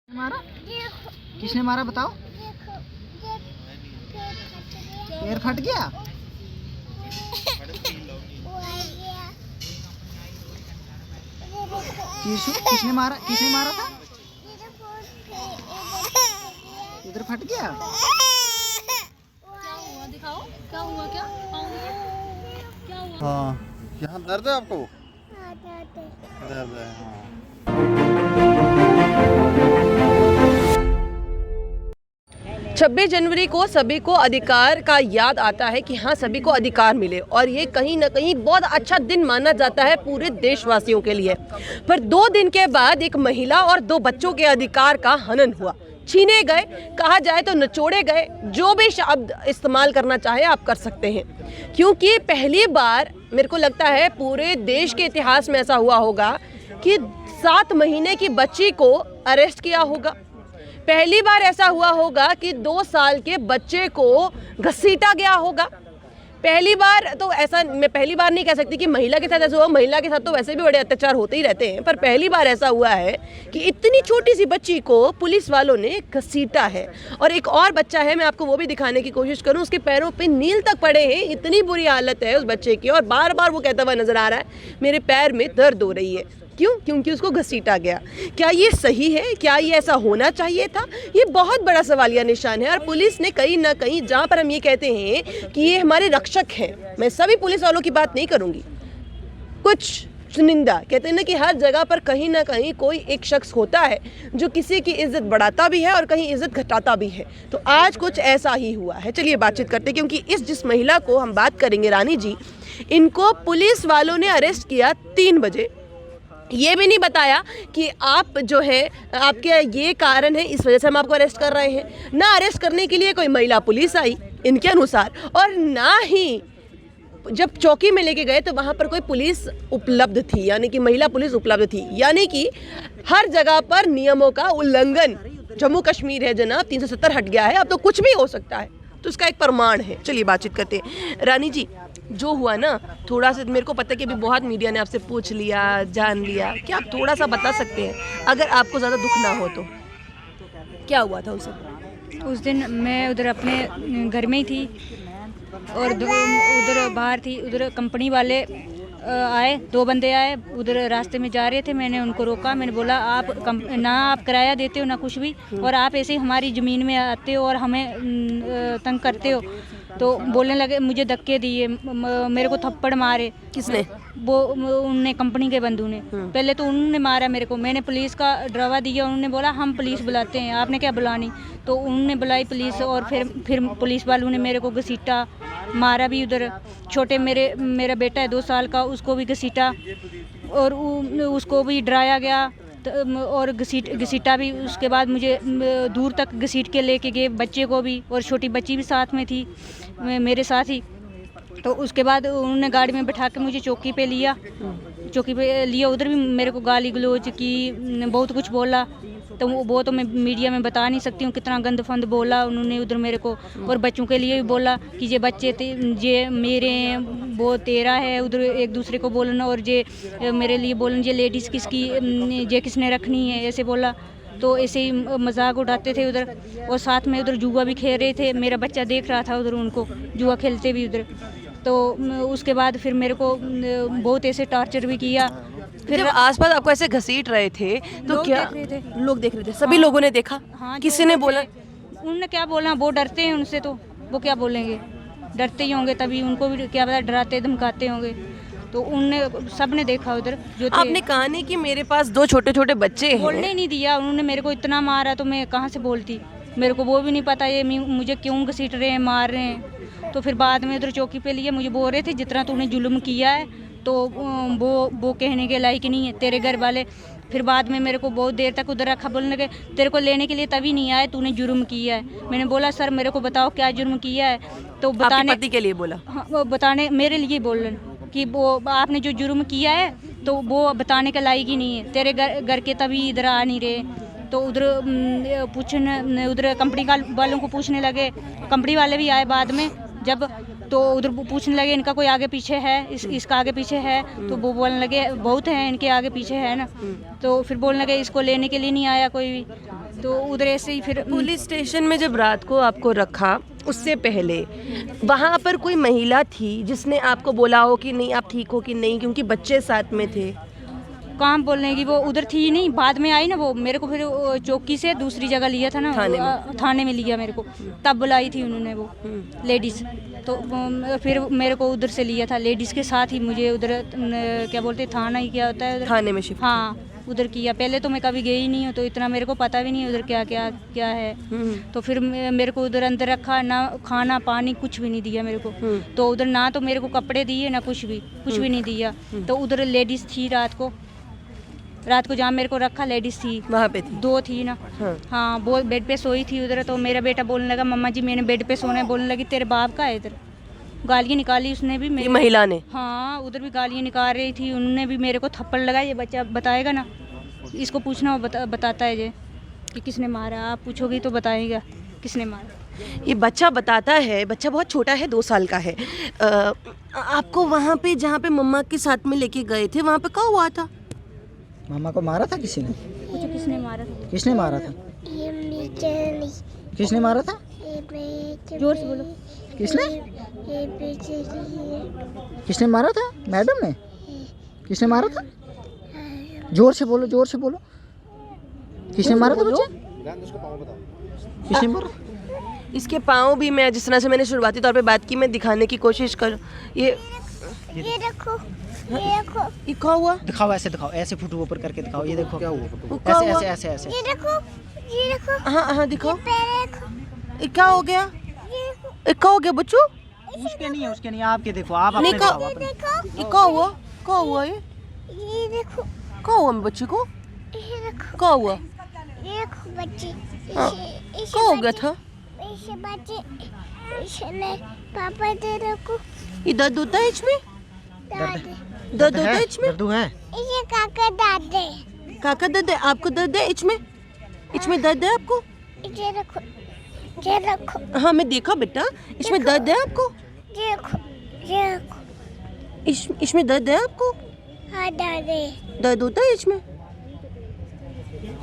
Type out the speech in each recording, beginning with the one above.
मारा? किसने मारा बताओ? पैर फट गया? किसने मारा? किसने मारा था? इधर फट गया? क्या हुआ दिखाओ, क्या हुआ? क्या हुआ? हाँ, यहाँ दर्द है आपको? दर्द है हाँ। 26 जनवरी को सभी को अधिकार का याद आता है कि हाँ सभी को अधिकार मिले, और ये कहीं ना कहीं बहुत अच्छा दिन माना जाता है पूरे देशवासियों के लिए। पर 2 दिन के बाद एक महिला और 2 बच्चों के अधिकार का हनन हुआ, छीने गए, कहा जाए तो नचोड़े गए। जो भी शब्द इस्तेमाल करना चाहे आप कर सकते हैं, क्योंकि पहली बार मेरे को लगता है पूरे देश के इतिहास में ऐसा हुआ होगा कि 7 महीने की बच्ची को अरेस्ट किया होगा। पहली बार ऐसा हुआ होगा कि 2 साल के बच्चे को घसीटा गया होगा। पहली बार तो ऐसा, मैं पहली बार नहीं कह सकती कि महिला के साथ ऐसा हुआ, महिला के साथ तो वैसे भी बड़े अत्याचार होते ही रहते हैं, पर पहली बार ऐसा हुआ है कि इतनी छोटी सी बच्ची को पुलिस वालों ने घसीटा है। और एक और बच्चा है, मैं आपको वो भी दिखाने की कोशिश करूं, उसके पैरों पे नील तक पड़े हैं, इतनी बुरी हालत है उस बच्चे की, और बार बार वो कहता हुआ नजर आ रहा है मेरे पैर में दर्द हो रही है। क्यों? क्योंकि उसको घसीटा गया। क्या ये सही है? क्या ये ऐसा होना चाहिए था? ये बहुत बड़ा सवालिया निशान है। और पुलिस ने कहीं ना कहीं, जहाँ पर हम ये कहते हैं कि ये हमारे रक्षक हैं, मैं सभी पुलिस वालों की बात नहीं करूँगी, कुछ चुनिंदा कहते हैं ना कि हर जगह पर कहीं ना कहीं कोई एक शख्स होता है जो किसी की इज्जत बढ़ाता भी है और कहीं इज्जत घटाता भी है। तो आज कुछ ऐसा ही हुआ है। चलिए बातचीत करते हैं, क्योंकि जिस महिला को हम बात करेंगे, रानी जी, इनको पुलिस वालों ने अरेस्ट किया 3 बजे। ये भी नहीं बताया कि आप जो है आपके ये कारण है, इस वजह से हम आपको अरेस्ट कर रहे हैं। ना अरेस्ट करने के लिए कोई महिला पुलिस आई इनके अनुसार, और ना ही जब चौकी में लेके गए तो वहाँ पर कोई पुलिस उपलब्ध थी, यानी कि महिला पुलिस उपलब्ध थी। यानी कि हर जगह पर नियमों का उल्लंघन। जम्मू कश्मीर है जनाब, 370 हट गया है, अब तो कुछ भी हो सकता है, तो उसका एक प्रमाण है। चलिए बातचीत करते हैं। रानी जी, जो हुआ ना, थोड़ा सा मेरे को पता है कि अभी बहुत मीडिया ने आपसे पूछ लिया, जान लिया, क्या आप थोड़ा सा बता सकते हैं, अगर आपको ज़्यादा दुख ना हो तो, क्या हुआ था उस दिन? मैं उधर अपने घर में ही थी और उधर बाहर थी। उधर कंपनी वाले आए, 2 बंदे आए, उधर रास्ते में जा रहे थे। मैंने उनको रोका, मैंने बोला आप ना आप किराया देते हो ना कुछ भी, और आप ऐसे ही हमारी ज़मीन में आते हो और हमें तंग करते हो। तो बोलने लगे, मुझे धक्के दिए, मेरे को थप्पड़ मारे। किसने? वो उनने, कंपनी के बंधु ने। पहले तो उन्होंने मारा मेरे को, मैंने पुलिस का डरावा दिया। उन्होंने बोला हम पुलिस बुलाते हैं, आपने क्या बुलानी? तो उन्होंने बुलाई पुलिस, और फिर पुलिस वालों ने मेरे को घसीटा, मारा भी। उधर छोटे मेरा बेटा है 2 साल का, उसको भी घसीटा और उसको भी डराया गया और घसीटा भी। उसके बाद मुझे दूर तक घसीट के लेके गए, बच्चे को भी, और छोटी बच्ची भी साथ में थी मेरे साथ ही। तो उसके बाद उन्होंने गाड़ी में बैठा के मुझे चौकी पे लिया। उधर भी मेरे को गाली गलौज की, बहुत कुछ बोला। तो वो तो मैं मीडिया में बता नहीं सकती हूँ कितना गंद फंद बोला उन्होंने उधर मेरे को। और बच्चों के लिए भी बोला कि ये बच्चे ये मेरे हैं, वो तेरा है। उधर एक दूसरे को बोलना, और ये मेरे लिए बोलना, ये लेडीज़ किसकी, ये किसने रखनी है, ऐसे बोला। तो ऐसे ही मजाक उड़ाते थे उधर। और साथ में उधर जुआ भी खेल रहे थे, मेरा बच्चा देख रहा था उधर उनको जुआ खेलते भी उधर। तो उसके बाद फिर मेरे को बहुत ऐसे टॉर्चर भी किया। फिर आसपास आपको ऐसे घसीट रहे थे तो क्या लोग देख रहे थे? सभी लोगों ने देखा? हाँ, किसी ने बोला? उन्होंने क्या बोला, वो डरते हैं उनसे, तो वो क्या बोलेंगे? डरते ही होंगे, तभी उनको भी क्या पता डराते धमकाते होंगे। तो उनने, सब ने देखा उधर जो थे। आपने कहा नहीं कि मेरे पास 2 छोटे छोटे बच्चे हैं? बोलने नहीं दिया उन्होंने, मेरे को इतना मारा तो मैं कहाँ से बोलती। मेरे को वो भी नहीं पता ये मुझे क्यों घसीट रहे हैं, मार रहे हैं। तो फिर बाद में उधर चौकी पे लिए, मुझे बोल रहे थे जितना तूने जुल्म किया है तो वो कहने के लायक नहीं है तेरे घर वाले। फिर बाद में मेरे को बहुत देर तक उधर रखा, बोलने लगे तेरे को लेने के लिए तभी नहीं आए, तूने जुर्म किया है। मैंने बोला सर मेरे को बताओ क्या जुर्म किया है। तो बताने, पति के लिए बोला? हाँ, वो बताने मेरे लिए बोल रहे कि वो आपने जो जुर्म किया है तो वो बताने के लायक ही नहीं है, तेरे घर के तभी इधर आ नहीं रहे। तो उधर पूछने, उधर कंपनी वालों को पूछने लगे। कंपनी वाले भी आए बाद में, जब तो उधर वो पूछने लगे इनका कोई आगे पीछे है, इसका आगे पीछे है। तो वो बोलने लगे बहुत हैं इनके आगे पीछे है ना। तो फिर बोलने लगे इसको लेने के लिए नहीं आया कोई भी। तो उधर ऐसे ही फिर पुलिस स्टेशन में जब रात को आपको रखा, उससे पहले वहाँ पर कोई महिला थी जिसने आपको बोला हो कि नहीं आप ठीक हो कि नहीं, क्योंकि बच्चे साथ में थे? काम बोलने की वो उधर थी ही नहीं, बाद में आई ना वो मेरे को फिर चौकी से दूसरी जगह लिया था ना, थाने में लिया मेरे को, तब बुलाई थी उन्होंने वो लेडीज़। तो फिर मेरे को उधर से लिया था लेडीज़ के साथ ही, मुझे उधर क्या बोलते थाना ही क्या होता है उधर, थाने में शिफ्ट? हाँ उधर किया। पहले तो मैं कभी गई नहीं हूँ तो इतना मेरे को पता भी नहीं है उधर क्या क्या क्या है। तो फिर मेरे को उधर अंदर रखा, ना खाना पानी कुछ भी नहीं दिया मेरे को। तो उधर ना तो मेरे को कपड़े दिए ना कुछ भी नहीं दिया। तो उधर लेडीज़ थी रात को जहाँ मेरे को रखा लेडीज़ थी, वहाँ पे थी 2 थी ना। हाँ वो बेड पे सोई थी उधर। तो मेरा बेटा बोलने लगा मम्मा जी मैंने बेड पे सोना है, बोलने लगी तेरे बाप का है इधर। गालियाँ निकाली उसने भी, मेरी महिला ने। हाँ उधर भी गालियाँ निकाल रही थी, उन्होंने भी मेरे को थप्पड़ लगाया। ये बच्चा बताएगा ना, इसको पूछना वो बताता है ये कि किसने मारा, आप पूछोगी तो बताएगा किसने मारा। ये बच्चा बताता है, बच्चा बहुत छोटा है, 2 साल का है। आपको वहाँ पे जहाँ पे मम्मा के साथ में लेके गए थे वहाँ पे क्या हुआ था? मामा को मारा था किसी ने? पूछो किसने मारा था? किसने मारा था? किसने मारा था? जोर से बोलो। किसने मारा था? मैडम ने? किसने मारा था? जोर से बोलो, जोर से बोलो। किसने मारा था बच्चे? किसने मारा? इसके पाँव भी मैं जिस तरह से मैंने शुरुआती तौर पे बात की, मैं दिखाने की कोशिश कर। ये देखो ये क्या हुआ? दिखाओ, ऐसे दिखाओ, ऐसे फोटो ऊपर करके दिखाओ। ये देखो क्या हुआ? क्या हुआ? ऐसे ऐसे ये देखो हाँ दिखाओ। पैर देखो, ये क्या हो गया? ये क्या हो गया बच्चों? उसके नहीं है, उसके नहीं, आपके देखो, आप अपने नहीं दिखाओ, ये अपने। देखो, ये क्या हुआ? क्या हुआ? ये देखो, क्या हुआ बच्चे को? ये देखो, क्या हुआ? ये देखो बच्चे, हाँ। क्या हो गया था? इसे बच्चे, इसने पापा दे रखो, ये दर्द होता है इसमें? दादी, दर्द होता है इसमें? दर्द है? इसे काका दादे, काका दर्द है आपको? दर्द है इसमें दर्द है आपको? ये रखो, हाँ मैं देखा बेटा, इसमें दर्द है आपको? ये रखो, इसमें दर्द है आपको? हाँ दादे, दर्द होता है इसमें?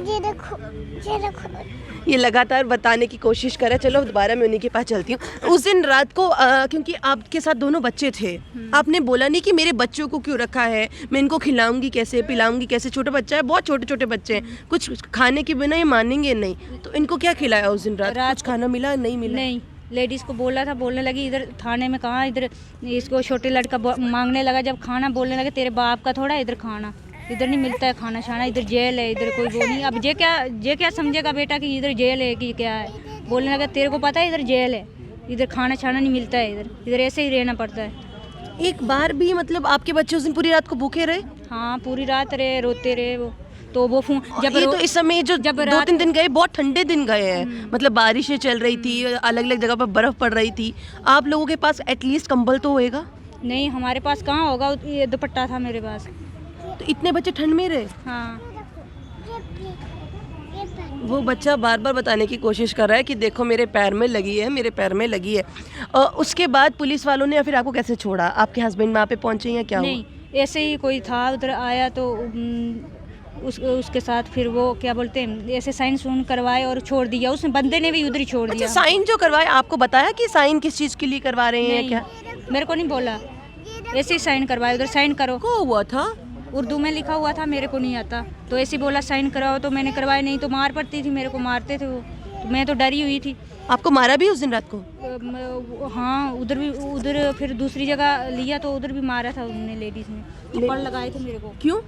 ये रखो, ये लगातार बताने की कोशिश कर रहा है। चलो दोबारा मैं उन्हीं के पास चलती हूँ। उस दिन रात को क्योंकि आपके साथ दोनों बच्चे थे, आपने बोला नहीं कि मेरे बच्चों को क्यों रखा है, मैं इनको खिलाऊंगी कैसे, पिलाऊंगी कैसे? छोटा बच्चा है, बहुत छोटे छोटे बच्चे हैं, कुछ खाने के बिना ये मानेंगे नहीं। तो इनको क्या खिलाया उस दिन रात? कुछ खाना मिला? नहीं मिला? नहीं, लेडीज़ को बोला था, बोलने लगी इधर थाने में कहाँ, इधर इसको छोटे लड़का मांगने लगा जब खाना, बोलने लगे तेरे बाप का थोड़ा इधर खाना, इधर नहीं मिलता है खाना शाना, इधर जेल है, इधर कोई वो नहीं। अब ये क्या समझेगा बेटा कि इधर जेल है कि क्या है? बोलने लगा तेरे को पता है इधर जेल है, इधर खाना छाना नहीं मिलता है, इधर ऐसे ही रहना पड़ता है। एक बार भी मतलब आपके बच्चे उस दिन पूरी रात को भूखे रहे? हाँ पूरी रात रहे, रोते रहे वो। तो वो जब ये तो इस समय जो जब 2-3 दिन गए, बहुत ठंडे दिन गए हैं, मतलब बारिशें चल रही थी, अलग अलग जगह पर बर्फ पड़ रही थी। आप लोगों के पास एटलीस्ट कंबल तो होएगा? नहीं हमारे पास कहाँ होगा, ये दुपट्टा था मेरे पास। तो इतने बच्चे ठंड में रहे? हाँ वो बच्चा बार बार बताने की कोशिश कर रहा है कि देखो मेरे पैर में लगी है, मेरे पैर में लगी है। उसके बाद पुलिस वालों ने या फिर आपको कैसे छोड़ा? आपके हस्बैंड वहाँ पे पहुँचे या क्या? नहीं, ऐसे ही कोई था उधर आया तो उसके साथ फिर वो क्या बोलते हैं ऐसे साइन सून करवाए और छोड़ दिया, उसने बंदे ने भी उधर ही छोड़ दिया। अच्छा, साइन जो करवाए आपको बताया कि साइन किस चीज़ के लिए करवा रहे हैं? क्या मेरे को नहीं बोला, ऐसे ही साइन करवाए, उधर साइन करो। को हुआ था? उर्दू में लिखा हुआ था, मेरे को नहीं आता, तो ऐसे ही बोला साइन कराओ, तो मैंने करवाए, नहीं तो मार पड़ती थी, मेरे को मारते थे वो, तो मैं तो डरी हुई थी। आपको मारा भी उस दिन रात को? हाँ उधर फिर दूसरी जगह लिया तो उधर भी मारा था उन्होंने, लेडीज़ ने थप्पड़ लगाए थे मेरे को। क्यों?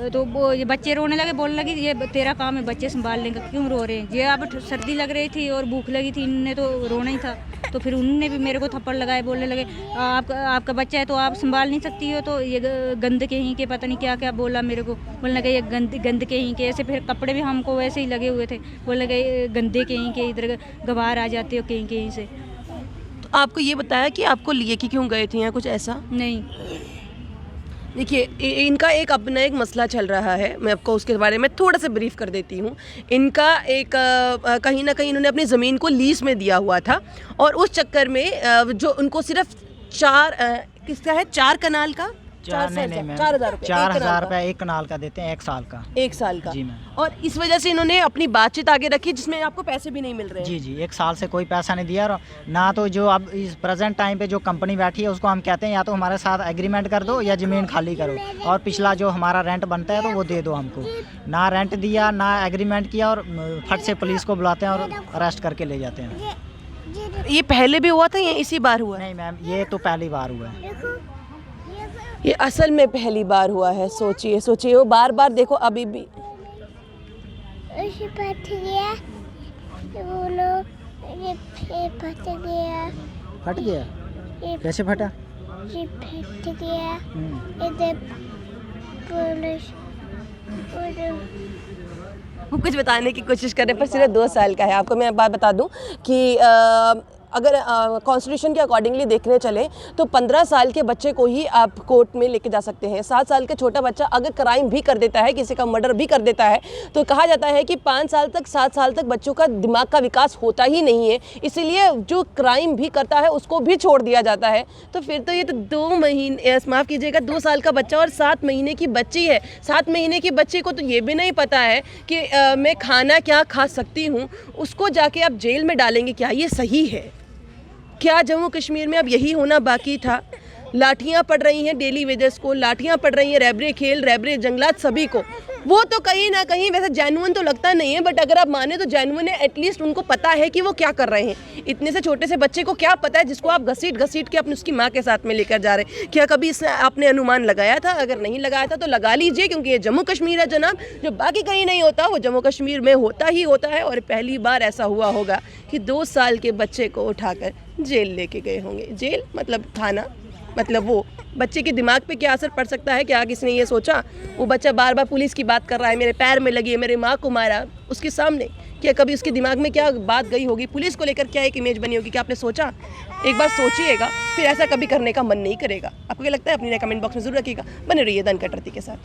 तो वो ये बच्चे रोने लगे, बोलने लगी ये तेरा काम है बच्चे संभालने का, क्यों रो रहे हैं? ये अब सर्दी लग रही थी और भूख लगी थी, इनने तो रोना ही था। तो फिर उन्होंने भी मेरे को थप्पड़ लगाए, बोलने लगे आपका बच्चा है तो आप संभाल नहीं सकती हो, तो ये गंद के ही के पता नहीं क्या क्या बोला मेरे को, बोलने लगे ये गंद के ही के। ऐसे फिर कपड़े भी हमको वैसे ही लगे हुए थे, बोलने लगे गंदे के ही के, इधर गवार आ जाते हो कहीं कहीं से। तो आपको ये बताया कि आपको लिए कि क्यों गए थे यहाँ, कुछ ऐसा? नहीं। देखिए इनका एक अपना एक मसला चल रहा है, मैं आपको उसके बारे में थोड़ा सा ब्रीफ कर देती हूँ। इनका एक कहीं ना कहीं इन्होंने अपनी ज़मीन को लीज़ में दिया हुआ था और उस चक्कर में जो उनको सिर्फ 4 कनाल का 4,000 रुपये एक कनाल का देते हैं, 1 साल का। 1 साल का जी मैम। और इस वजह से इन्होंने अपनी बातचीत आगे रखी जिसमें आपको पैसे भी नहीं मिल रहे हैं। जी जी, 1 साल से कोई पैसा नहीं दिया और ना तो जो अब इस प्रेजेंट टाइम पे जो कंपनी बैठी है उसको हम कहते हैं या तो हमारे साथ एग्रीमेंट कर दो या ज़मीन खाली करो और पिछला जो हमारा रेंट बनता है तो वो दे दो हमको। ना रेंट दिया ना एग्रीमेंट किया और फट से पुलिस को बुलाते हैं और अरेस्ट करके ले जाते हैं। ये पहले भी हुआ था या इसी बार हुआ है? नहीं मैम, ये तो पहली बार हुआ है। ये असल में पहली बार हुआ है। सोचिए वो बार बार देखो अभी भी उसे फट गया, बोलो ये फट गया। फट गया? ये कैसे फटा? ये फट गया। इधर पुलिस वो कुछ बताने की कोशिश कर रहे पर सिर्फ 2 साल का है। आपको मैं एक बात बता दूं कि अगर कॉन्स्टिट्यूशन के अकॉर्डिंगली देखने चले तो 15 साल के बच्चे को ही आप कोर्ट में लेके जा सकते हैं। 7 साल का छोटा बच्चा अगर क्राइम भी कर देता है, किसी का मर्डर भी कर देता है, तो कहा जाता है कि 5 साल तक 7 साल तक बच्चों का दिमाग का विकास होता ही नहीं है, इसीलिए जो क्राइम भी करता है उसको भी छोड़ दिया जाता है। तो फिर तो ये तो 2 महीने, माफ़ कीजिएगा, 2 साल का बच्चा और 7 महीने की बच्ची है। 7 महीने की बच्ची को तो ये भी नहीं पता है कि मैं खाना क्या खा सकती हूँ, उसको जाके आप जेल में डालेंगे। क्या ये सही है? क्या जम्मू कश्मीर में अब यही होना बाकी था? लाठियाँ पड़ रही हैं डेली वेजेस को, लाठियाँ पड़ रही हैं रैबरे खेल, रैबरे जंगलात सभी को। वो तो कहीं ना कहीं वैसे जेन्युइन तो लगता नहीं है, बट अगर आप माने तो जेन्युइन है। एटलीस्ट उनको पता है कि वो क्या कर रहे हैं। इतने से छोटे से बच्चे को क्या पता है जिसको आप घसीट के अपनी उसकी माँ के साथ में लेकर जा रहे हैं? क्या कभी इसने आपने अनुमान लगाया था? अगर नहीं लगाया था तो लगा लीजिए, क्योंकि ये जम्मू कश्मीर है जनाब। जो बाकी कहीं नहीं होता वो जम्मू कश्मीर में होता ही होता है। और पहली बार ऐसा हुआ होगा कि 2 साल के बच्चे को उठाकर जेल लेके गए होंगे। जेल मतलब थाना, मतलब वो बच्चे के दिमाग पे क्या असर पड़ सकता है? क्या किसी ने ये सोचा? वो बच्चा बार बार पुलिस की बात कर रहा है, मेरे पैर में लगी है, मेरे माँ को मारा, उसके सामने। क्या कभी उसके दिमाग में क्या बात गई होगी? पुलिस को लेकर क्या एक इमेज बनी होगी? क्या आपने सोचा? एक बार सोचिएगा, फिर ऐसा कभी करने का मन नहीं करेगा। आपको क्या लगता है? अपनी कमेंट बॉक्स में जरूर रखिएगा। बने रहिए द अनकट रत्ती के साथ।